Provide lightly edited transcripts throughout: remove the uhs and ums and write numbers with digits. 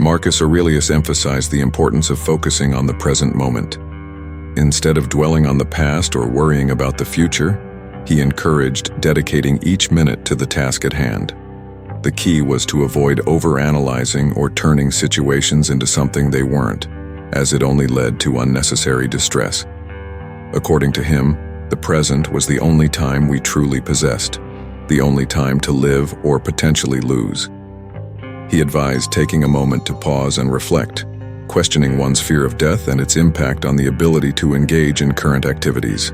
Marcus Aurelius emphasized the importance of focusing on the present moment. Instead of dwelling on the past or worrying about the future, he encouraged dedicating each minute to the task at hand. The key was to avoid overanalyzing or turning situations into something they weren't, as it only led to unnecessary distress. According to him, the present was the only time we truly possessed, the only time to live or potentially lose. He advised taking a moment to pause and reflect, questioning one's fear of death and its impact on the ability to engage in current activities.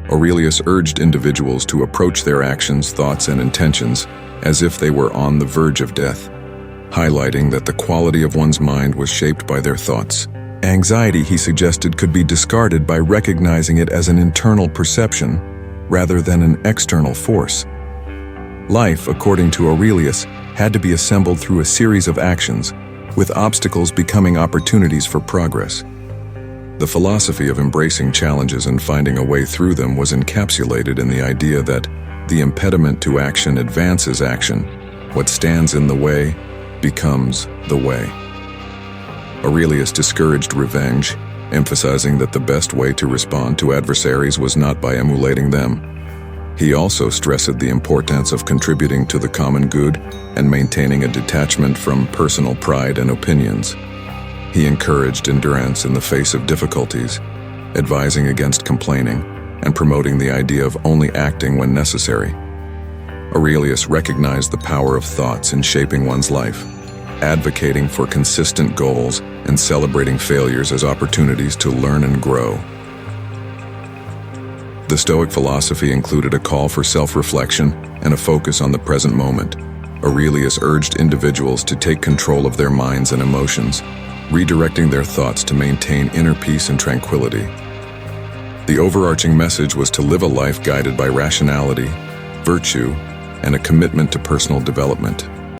Aurelius urged individuals to approach their actions, thoughts, and intentions as if they were on the verge of death, highlighting that the quality of one's mind was shaped by their thoughts. Anxiety, he suggested, could be discarded by recognizing it as an internal perception rather than an external force. Life, according to Aurelius, had to be assembled through a series of actions, with obstacles becoming opportunities for progress. The philosophy of embracing challenges and finding a way through them was encapsulated in the idea that the impediment to action advances action. What stands in the way becomes the way. Aurelius discouraged revenge, emphasizing that the best way to respond to adversaries was not by emulating them. He also stressed the importance of contributing to the common good and maintaining a detachment from personal pride and opinions. He encouraged endurance in the face of difficulties, advising against complaining and promoting the idea of only acting when necessary. Aurelius recognized the power of thoughts in shaping one's life, advocating for consistent goals and celebrating failures as opportunities to learn and grow. The Stoic philosophy included a call for self-reflection and a focus on the present moment. Aurelius urged individuals to take control of their minds and emotions, redirecting their thoughts to maintain inner peace and tranquility. The overarching message was to live a life guided by rationality, virtue, and a commitment to personal development.